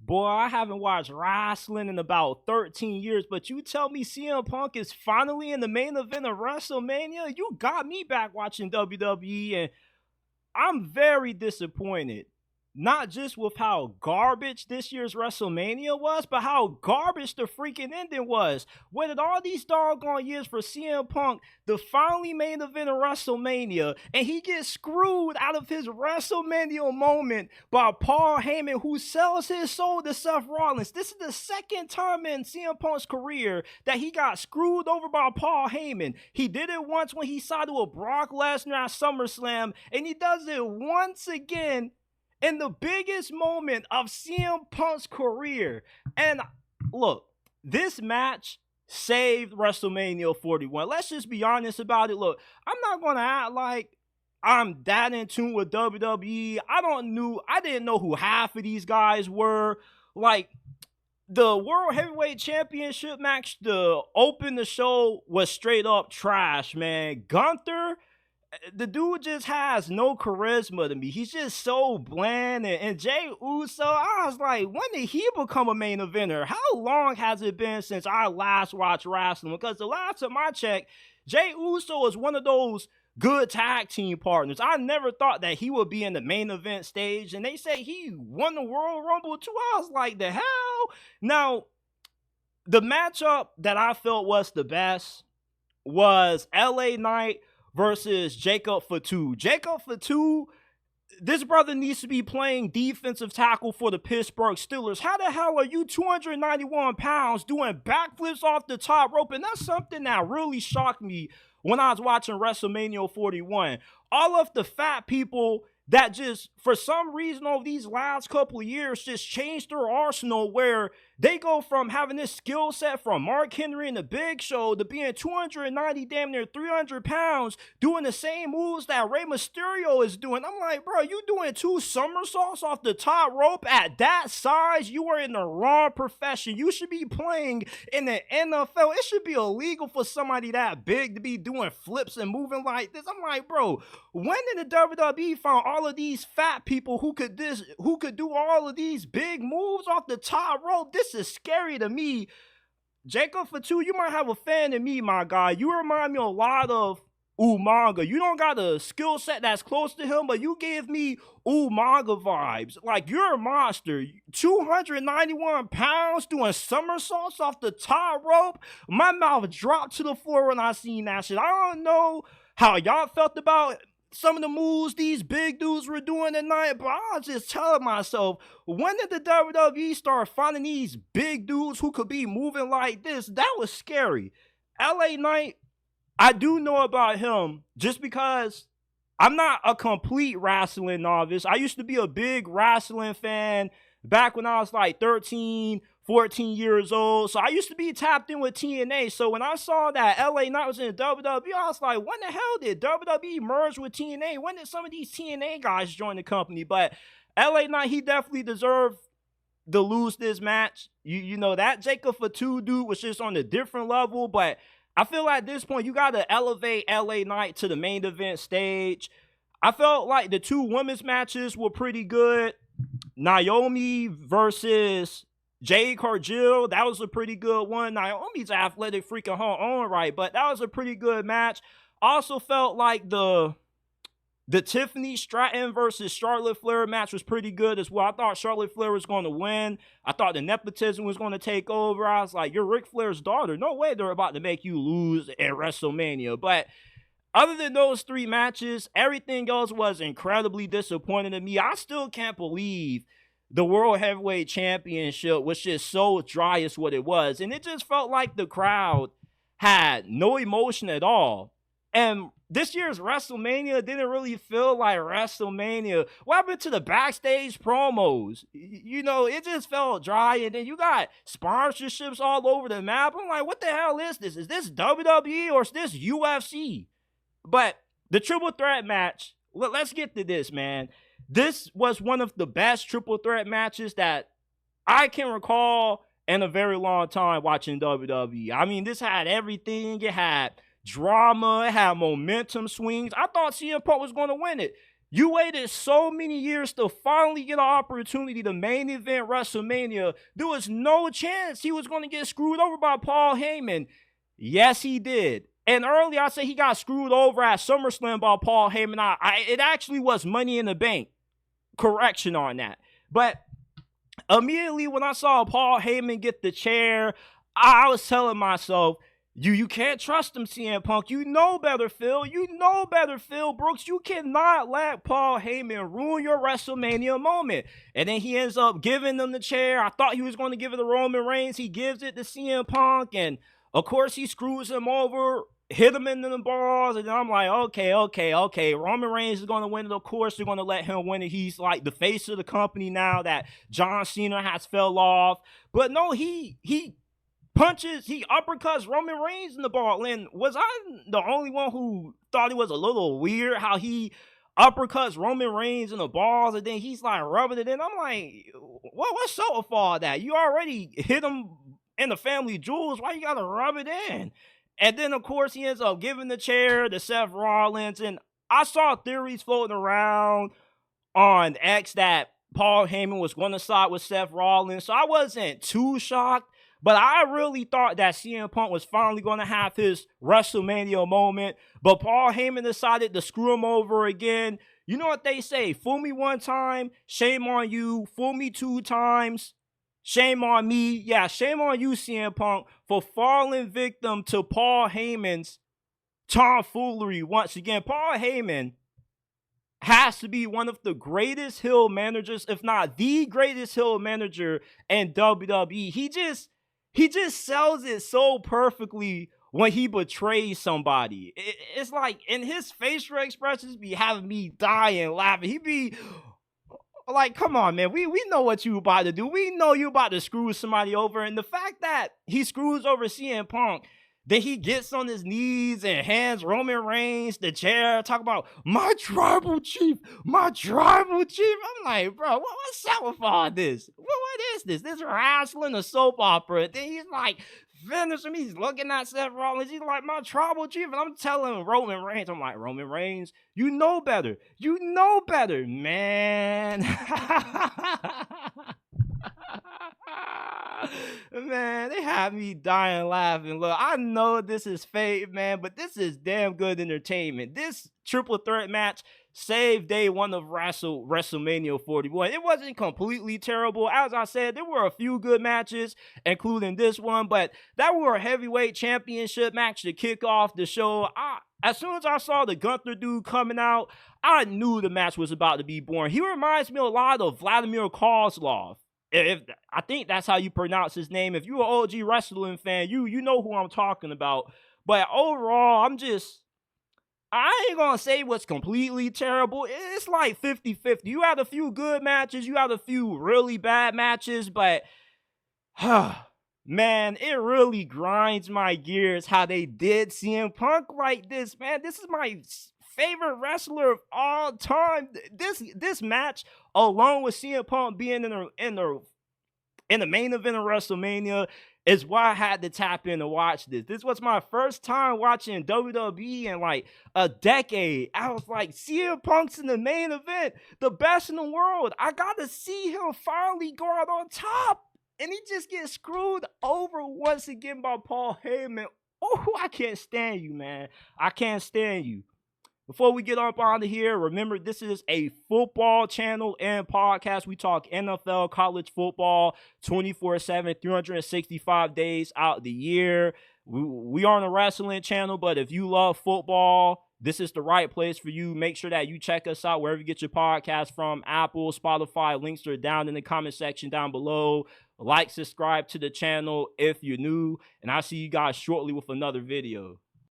Boy, I haven't watched wrestling in about 13 years, but you tell me CM Punk is finally in the main event of WrestleMania? You got me back watching WWE, and I'm very disappointed. Not just with how garbage this year's WrestleMania was, but how garbage the freaking ending was. Waited all these doggone years for CM Punk to finally main event of WrestleMania, and he gets screwed out of his WrestleMania moment by Paul Heyman, who sells his soul to Seth Rollins. This is the second time in CM Punk's career that he got screwed over by Paul Heyman. He did it once when he sided with Brock Lesnar at SummerSlam, and he does it once again in the biggest moment of CM Punk's career. And look, this match saved WrestleMania 41. Let's just be honest about it. Look, I'm not going to act like I'm that in tune with WWE. I didn't know who half of these guys were. Like, the World Heavyweight Championship match to open the show was straight up trash, man. Gunther, the dude just has no charisma to me. He's just so bland. And Jey Uso, I was like, when did he become a main eventer? How long has it been since I last watched wrestling? Because the last time I checked, Jey Uso is one of those good tag team partners. I never thought that he would be in the main event stage. And they say he won the Royal Rumble too. I was like, the hell? Now, the matchup that I felt was the best was LA Knight versus Jacob Fatu. Jacob Fatu, this brother needs to be playing defensive tackle for the Pittsburgh Steelers. How the hell are you 291 pounds doing backflips off the top rope? And that's something that really shocked me when I was watching WrestleMania 41. All of the fat people that just, for some reason over these last couple of years, just changed their arsenal, where they go from having this skill set from Mark Henry and the Big Show to being 290, damn near 300 pounds, doing the same moves that Rey Mysterio is doing. I'm like, bro, you doing 2 somersaults off the top rope at that size? You are in the wrong profession. You should be playing in the NFL. It should be illegal for somebody that big to be doing flips and moving like this. I'm like, bro, when did the WWE find all of these fat people who could do all of these big moves off the top rope? This is scary to me. Jacob Fatu, you might have a fan in me, my guy. You remind me a lot of Umaga. You don't got a skill set that's close to him, but you give me Umaga vibes. Like, you're a monster. 291 pounds doing somersaults off the top rope. My mouth dropped to the floor when I seen that shit. I don't know how y'all felt about some of the moves these big dudes were doing tonight, but I was just telling myself, when did the WWE start finding these big dudes who could be moving like this? That was scary. LA Knight, I do know about him just because I'm not a complete wrestling novice. I used to be a big wrestling fan back when I was like 13, 14 years old. So I used to be tapped in with TNA. So when I saw that LA Knight was in the WWE, I was like, when the hell did WWE merge with TNA? When did some of these TNA guys join the company? But LA Knight, he definitely deserved to lose this match. You know, that Jacob Fatu dude was just on a different level. But I feel like at this point, you got to elevate LA Knight to the main event stage. I felt like the 2 women's matches were pretty good. Naomi versus Jade Cargill, that was a pretty good one. Naomi's athletic freaking her own right, but that was a pretty good match. Also felt like the Tiffany Stratton versus Charlotte Flair match was pretty good as well. I thought Charlotte Flair was going to win. I thought the nepotism was going to take over. I was like, you're Ric Flair's daughter. No way they're about to make you lose at WrestleMania. But other than those 3 matches, everything else was incredibly disappointing to me. I still can't believe the World Heavyweight Championship was just so dry as what it was. And it just felt like the crowd had no emotion at all. And this year's WrestleMania didn't really feel like WrestleMania. What happened to the backstage promos? You know, it just felt dry. And then you got sponsorships all over the map. I'm like, what the hell is this? Is this WWE or is this UFC? But the triple threat match, let's get to this, man. This was one of the best triple threat matches that I can recall in a very long time watching WWE. I mean, this had everything. It had drama. It had momentum swings. I thought CM Punk was going to win it. You waited so many years to finally get an opportunity to main event WrestleMania. There was no chance he was going to get screwed over by Paul Heyman. Yes, he did. And earlier I said he got screwed over at SummerSlam by Paul Heyman. It actually was Money in the Bank. Correction on that. But immediately when I saw Paul Heyman get the chair, I was telling myself, you can't trust him, CM Punk. You know better, Phil. You know better, Phil Brooks. You cannot let Paul Heyman ruin your WrestleMania moment. And then he ends up giving them the chair. I thought he was going to give it to Roman Reigns. He gives it to CM Punk. And, of course, he screws him over, hit him into the balls. And I'm like, okay. Roman Reigns is going to win it. Of course, they're going to let him win it. He's like the face of the company now that John Cena has fell off. But no, he punches, he uppercuts Roman Reigns in the ball. And was I the only one who thought it was a little weird how he uppercuts Roman Reigns in the balls and then he's like rubbing it in? I'm like, what's up with all that? You already hit him in the family jewels. Why you gotta rub it in? And then, of course, he ends up giving the chair to Seth Rollins. And I saw theories floating around on X that Paul Heyman was going to side with Seth Rollins. So I wasn't too shocked. But I really thought that CM Punk was finally going to have his WrestleMania moment. But Paul Heyman decided to screw him over again. You know what they say? Fool me one time, shame on you. Fool me two times, shame on me. Yeah, shame on you, CM Punk, for falling victim to Paul Heyman's tomfoolery once again. Paul Heyman has to be one of the greatest heel managers, if not the greatest heel manager in WWE. He just sells it so perfectly when he betrays somebody. It's like, and his facial expressions be having me dying laughing. He be like, come on, man. We know what you about to do. We know you about to screw somebody over. And the fact that he screws over CM Punk, then he gets on his knees and hands Roman Reigns the chair, talk about my tribal chief. I'm like, bro, what's up with all this? What is this? This wrestling, a soap opera. Then he's like, finish him. He's looking at Seth Rollins. He's like, my tribal chief. And I'm telling Roman Reigns, I'm like, Roman Reigns, you know better. You know better, man. Man, they have me dying laughing. Look, I know this is fake, man, but this is damn good entertainment. This triple threat match saved day one of WrestleMania 41. It wasn't completely terrible. As I said, there were a few good matches, including this one, but that were a heavyweight championship match to kick off the show. As soon as I saw the Gunther dude coming out, I knew the match was about to be born. He reminds me a lot of Vladimir Kozlov. I think that's how you pronounce his name. If you're an OG wrestling fan, you know who I'm talking about. But overall, I ain't gonna say what's completely terrible. It's like 50-50. You had a few good matches, you had a few really bad matches, but man, it really grinds my gears how they did CM Punk like this, man. This is my favorite wrestler of all time. This match, along with CM Punk being in the main event of WrestleMania, is why I had to tap in to watch this. This was my first time watching WWE in like a decade. I was like, CM Punk's in the main event, the best in the world. I got to see him finally go out on top. And he just gets screwed over once again by Paul Heyman. Oh, I can't stand you, man. I can't stand you. Before we get up out of here, remember, this is a football channel and podcast. We talk NFL, college football, 24/7, 365 days out the year. We are on a wrestling channel, but if you love football, this is the right place for you. Make sure that you check us out wherever you get your podcast from. Apple, Spotify, links are down in the comment section down below. Like, subscribe to the channel if you're new, and I'll see you guys shortly with another video.